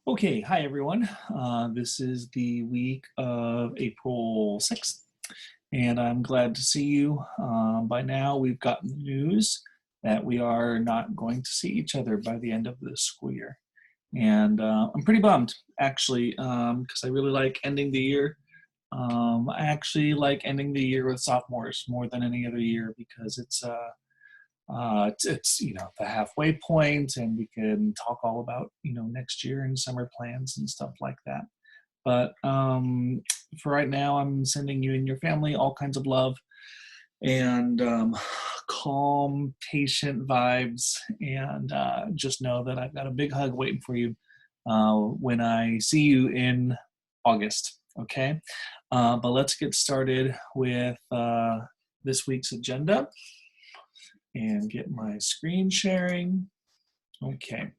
Okay, hi everyone. This is the week of April 6th, and I'm glad to see you. By now, we've gotten the news that we are not going to see each other by the end of this school year. And I'm pretty bummed, actually, because I really like ending the year. I actually like ending the year with sophomores more than any other year because it's the halfway point, and we can talk all about next year and summer plans and stuff like that. But for right now, I'm sending you and your family all kinds of love and calm, patient vibes, and just know that I've got a big hug waiting for you when I see you in August. Okay, but let's get started with this week's agenda and get my screen sharing. Okay.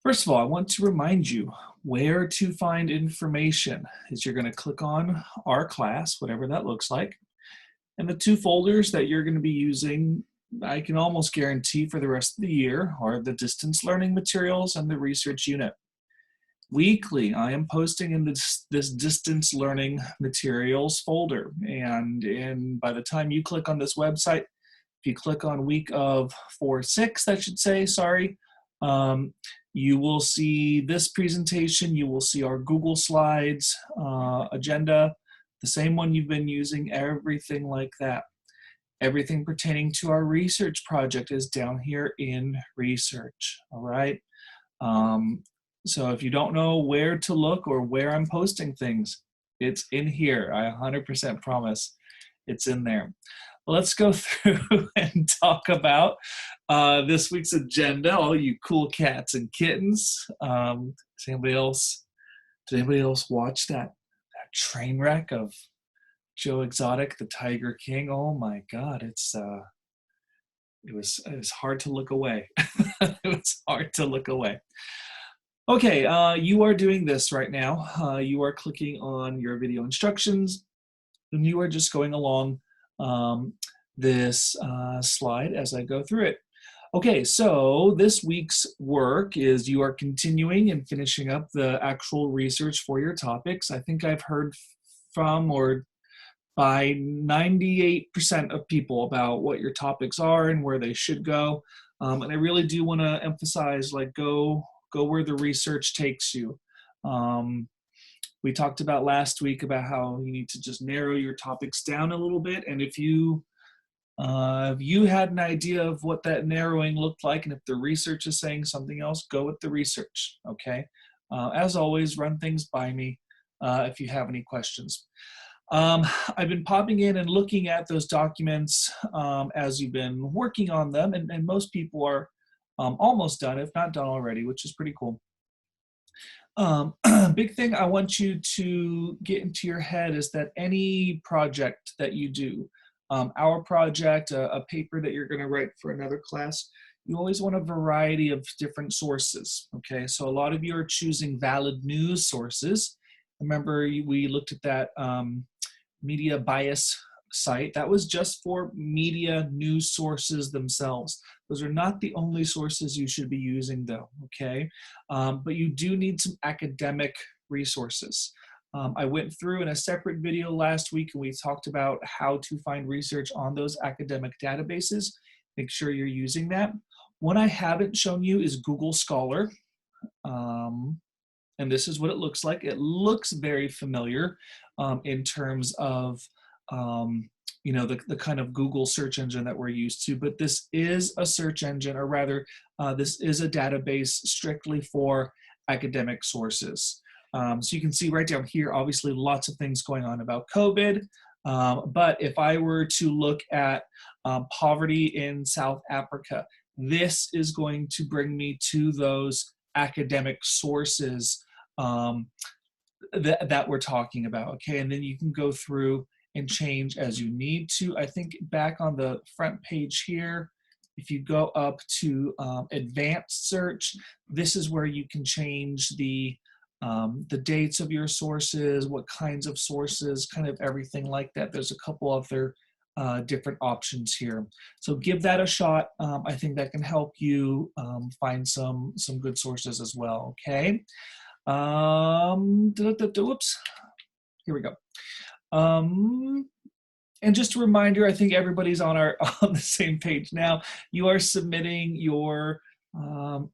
First of all, I want to remind you where to find information is you're going to click on our class, whatever that looks like. And the two folders that you're going to be using, I can almost guarantee for the rest of the year, are the distance learning materials and the research unit. Weekly, I am posting in this distance learning materials folder. And by the time you click on this website, if you click on week of 4-6, that should say, sorry, you will see this presentation. You will see our Google Slides agenda, the same one you've been using, everything like that. Everything pertaining to our research project is down here in research, all right? So if you don't know where to look or where I'm posting things, it's in here. I 100% promise it's in there. Let's go through and talk about this week's agenda. All you cool cats and kittens. Does anybody else watch that train wreck of Joe Exotic, the Tiger King? Oh my God, it was hard to look away. It was hard to look away. Okay, you are doing this right now. You are clicking on your video instructions, and you are just going along this slide as I go through it. Okay, so this week's work is you are continuing and finishing up the actual research for your topics. I think I've heard from or by 98% of people about what your topics are and where they should go. And I really do want to emphasize, like, go where the research takes you. We talked about last week about how you need to just narrow your topics down a little bit. And if you had an idea of what that narrowing looked like, and if the research is saying something else, go with the research, okay? As always, run things by me if you have any questions. I've been popping in and looking at those documents as you've been working on them, and most people are almost done, if not done already, which is pretty cool. Big thing I want you to get into your head is that any project that you do, our project, a paper that you're going to write for another class, you always want a variety of different sources, okay? So a lot of you are choosing valid news sources. Remember, we looked at that media bias site. That was just for media news sources themselves. Those are not the only sources you should be using though, okay? But you do need some academic resources. I went through in a separate video last week and we talked about how to find research on those academic databases. Make sure you're using that. One I haven't shown you is Google Scholar. And this is what it looks like. It looks very familiar in terms of the kind of Google search engine that we're used to, but this is a search engine, or rather, this is a database strictly for academic sources. So you can see right down here, obviously lots of things going on about COVID, but if I were to look at poverty in South Africa, this is going to bring me to those academic sources that we're talking about, okay? And then you can go through and change as you need to. I think back on the front page here, if you go up to advanced search, this is where you can change the dates of your sources, what kinds of sources, kind of everything like that. There's a couple other different options here. So give that a shot. I think that can help you find some good sources as well, okay? Whoops, here we go. And just a reminder, I think everybody's on the same page now. You are submitting your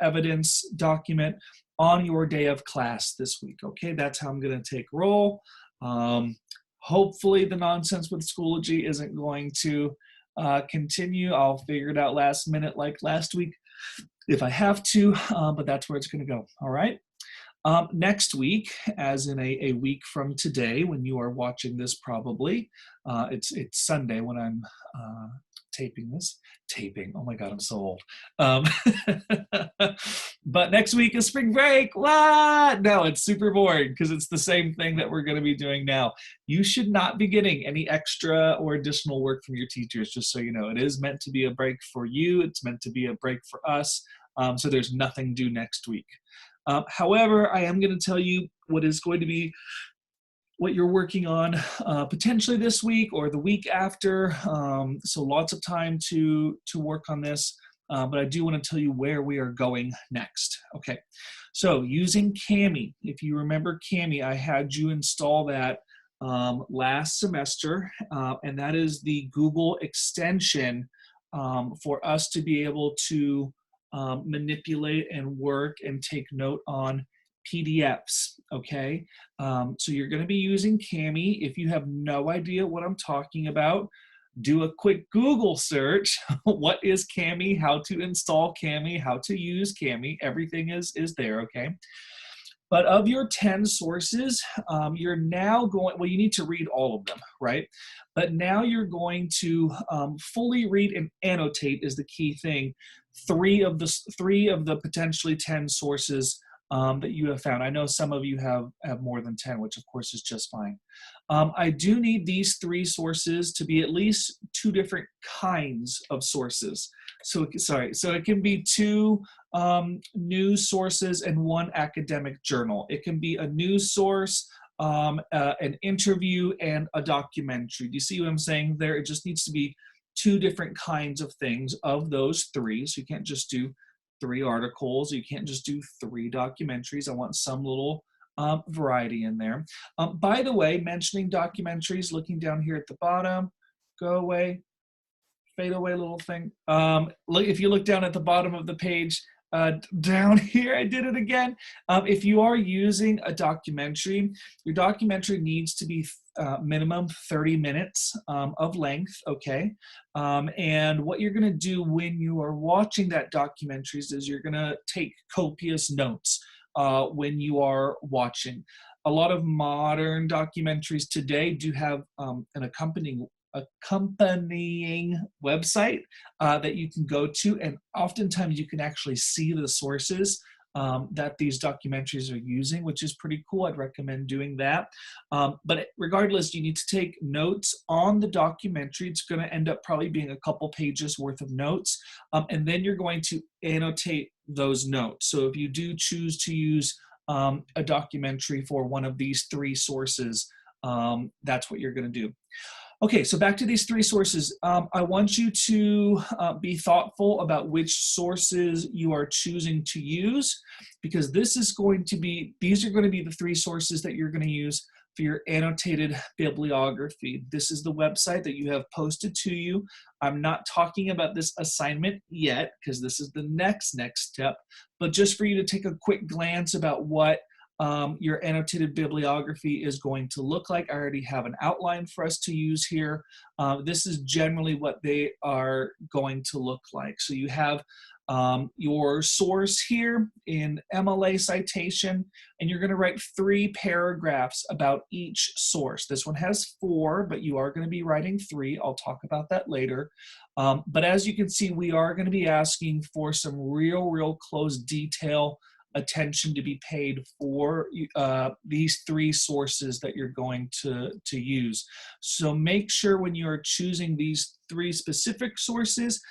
evidence document on your day of class this week, okay? That's how I'm gonna take roll. Hopefully the nonsense with Schoology isn't going to continue. I'll figure it out last minute like last week if I have to, but that's where it's gonna go, all right? Next week, as in a week from today, when you are watching this probably, it's Sunday when I'm taping this. Oh my God, I'm so old. But next week is spring break. What? No, it's super boring because it's the same thing that we're going to be doing now. You should not be getting any extra or additional work from your teachers, just so you know. It is meant to be a break for you. It's meant to be a break for us. So there's nothing due next week. However, I am going to tell you what is going to be what you're working on potentially this week or the week after. So lots of time to work on this, but I do want to tell you where we are going next. Okay, so using Kami. If you remember Kami, I had you install that last semester, and that is the Google extension for us to be able to manipulate and work and take note on PDFs, okay? So you're gonna be using Kami. If you have no idea what I'm talking about, do a quick Google search. What is Kami? How to install Kami? How to use Kami? Everything is there, okay? But of your 10 sources, you're now going, well, you need to read all of them, right? But now you're going to fully read and annotate is the key thing. Three of the potentially 10 sources that you have found. I know some of you have more than 10, which of course is just fine. I do need these 3 sources to be at least 2 different kinds of sources. So it can be 2 news sources and 1 academic journal. It can be a news source, an interview, and a documentary. Do you see what I'm saying there? It just needs to be 2 different kinds of things of those 3. So you can't just do 3 articles. You can't just do 3 documentaries. I want some little variety in there. By the way, mentioning documentaries, looking down here at the bottom, go away, fade away little thing. Look, if you look down at the bottom of the page, down here, I did it again. If you are using a documentary, your documentary needs to be minimum 30 minutes of length, okay? And what you're gonna do when you are watching that documentary is you're gonna take copious notes when you are watching. A lot of modern documentaries today do have an accompanying website that you can go to, and oftentimes you can actually see the sources that these documentaries are using, which is pretty cool. I'd recommend doing that. But regardless, you need to take notes on the documentary. It's going to end up probably being a couple pages worth of notes, and then you're going to annotate those notes. So if you do choose to use a documentary for one of these 3 sources, that's what you're going to do. Okay, so back to these 3 sources. I want you to be thoughtful about which sources you are choosing to use, because these are going to be the 3 sources that you're going to use for your annotated bibliography. This is the website that you have posted to you. I'm not talking about this assignment yet, because this is the next step, but just for you to take a quick glance about what your annotated bibliography is going to look like. I already have an outline for us to use here. This is generally what they are going to look like. So you have your source here in MLA citation, and you're going to write 3 paragraphs about each source. This one has 4, but you are going to be writing 3. I'll talk about that later. But as you can see, we are going to be asking for some real close detail attention to be paid for these 3 sources that you're going to use. So make sure when you're choosing these 3 specific sources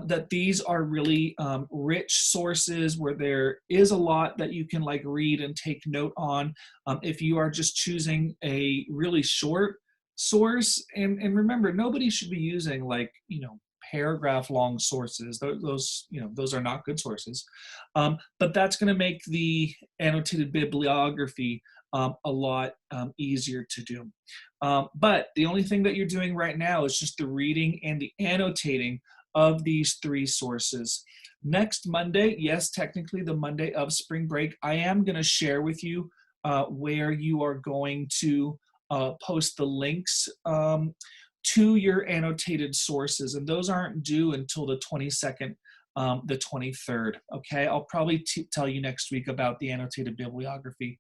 that these are really rich sources where there is a lot that you can read and take note on. If you are just choosing a really short source, and remember, nobody should be using like, paragraph long sources. Those, those are not good sources. But that's going to make the annotated bibliography a lot easier to do. But the only thing that you're doing right now is just the reading and the annotating of these three sources. Next Monday, yes, technically the Monday of spring break, I am going to share with you where you are going to post the links to your annotated sources, and those aren't due until the 22nd, the 23rd. Okay, I'll probably tell you next week about the annotated bibliography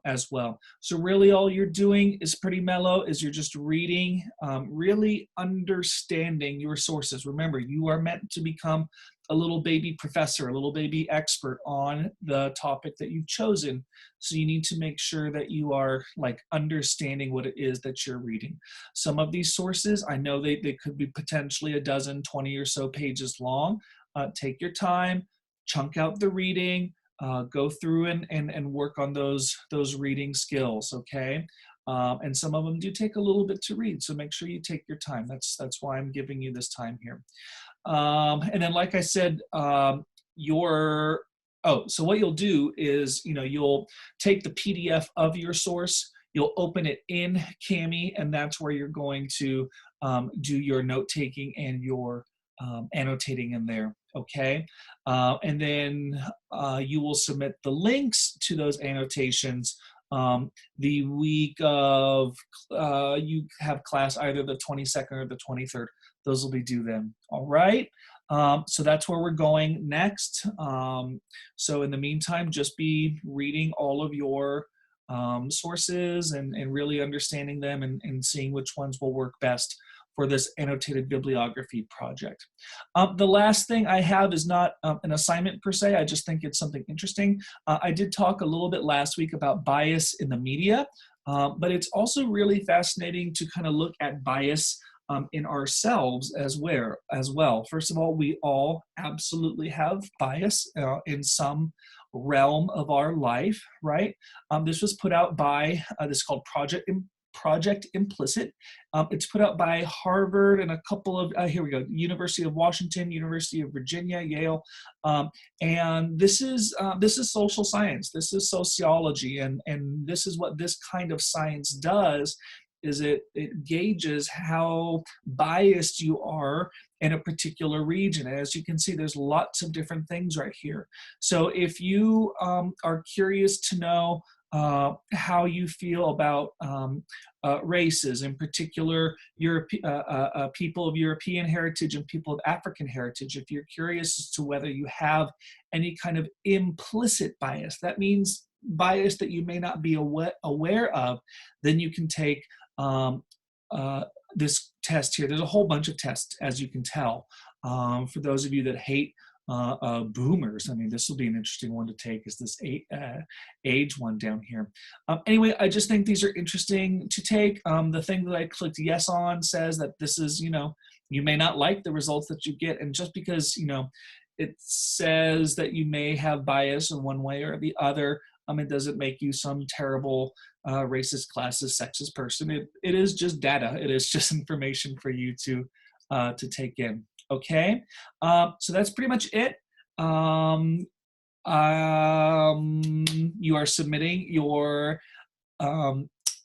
as well. So really all you're doing is pretty mellow, is you're just reading, really understanding your sources. Remember, you are meant to become a little baby professor, a little baby expert on the topic that you've chosen. So you need to make sure that you are like understanding what it is that you're reading. Some of these sources, I know they could be potentially a dozen, 20 or so pages long. Take your time, chunk out the reading, go through and work on those reading skills, okay? And some of them do take a little bit to read, so make sure you take your time. That's why I'm giving you this time here. And then, like I said, so what you'll do is, you'll take the PDF of your source, you'll open it in Kami, and that's where you're going to do your note taking and your annotating in there, okay? And then you will submit the links to those annotations the week of, you have class either the 22nd or the 23rd. Those will be due then, all right? So that's where we're going next. So in the meantime, just be reading all of your sources and really understanding them and seeing which ones will work best for this annotated bibliography project. The last thing I have is not an assignment per se, I just think it's something interesting. I did talk a little bit last week about bias in the media, but it's also really fascinating to kind of look at bias in ourselves as well. First of all, we all absolutely have bias in some realm of our life, right? This was put out by, this is called Project Implicit. It's put out by Harvard and a couple of, here we go, University of Washington, University of Virginia, Yale. And this is social science, this is sociology, and this is what this kind of science does, is it gauges how biased you are in a particular region. As you can see, there's lots of different things right here. So if you are curious to know how you feel about races, in particular people of European heritage and people of African heritage, if you're curious as to whether you have any kind of implicit bias, that means bias that you may not be aware of, then you can take this test here. There's a whole bunch of tests, as you can tell. For those of you that hate boomers, I mean, this will be an interesting one to take, is this age one down here. Anyway, I just think these are interesting to take. The thing that I clicked yes on says that this is, you may not like the results that you get, and just because, it says that you may have bias in one way or the other, it doesn't make you some terrible racist, classist, sexist person. It is just data. It is just information for you to take in. Okay, so that's pretty much it. You are submitting your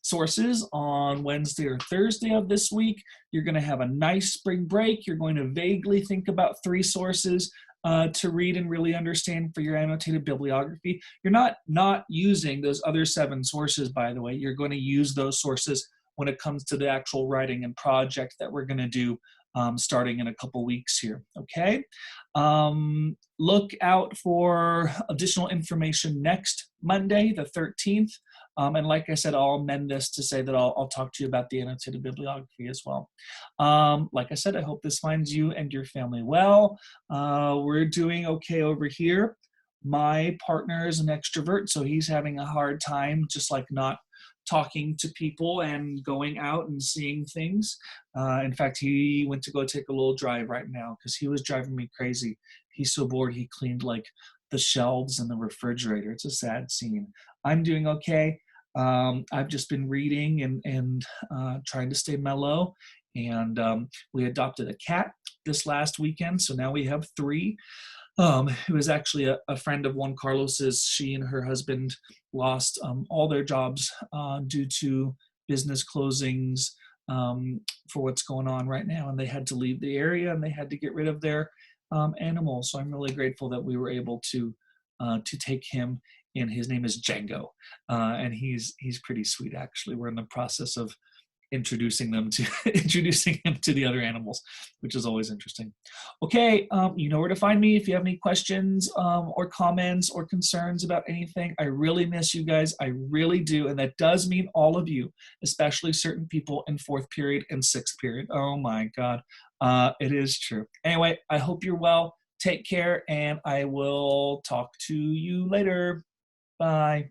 sources on Wednesday or Thursday of this week. You're going to have a nice spring break. You're going to vaguely think about 3 sources to read and really understand for your annotated bibliography. You're not using those other 7 sources, by the way. You're going to use those sources when it comes to the actual writing and project that we're going to do starting in a couple weeks here, okay? Look out for additional information next Monday, the 13th. And like I said, I'll amend this to say that I'll talk to you about the annotated bibliography as well. Like I said, I hope this finds you and your family well. We're doing okay over here. My partner is an extrovert, so he's having a hard time just like not talking to people and going out and seeing things. In fact, he went to go take a little drive right now because he was driving me crazy. He's so bored, he cleaned like the shelves in the refrigerator. It's a sad scene. I'm doing okay. I've just been reading and trying to stay mellow. And we adopted a cat this last weekend, so now we have three. It was actually a friend of Juan Carlos's. She and her husband lost all their jobs due to business closings for what's going on right now, and they had to leave the area and they had to get rid of their animals. So I'm really grateful that we were able to take him. And his name is Django, and he's pretty sweet actually. We're in the process of introducing them to introducing him to the other animals, which is always interesting. Okay, you know where to find me if you have any questions or comments or concerns about anything. I really miss you guys. I really do, and that does mean all of you, especially certain people in fourth period and sixth period. Oh my God, it is true. Anyway, I hope you're well. Take care, and I will talk to you later. Bye.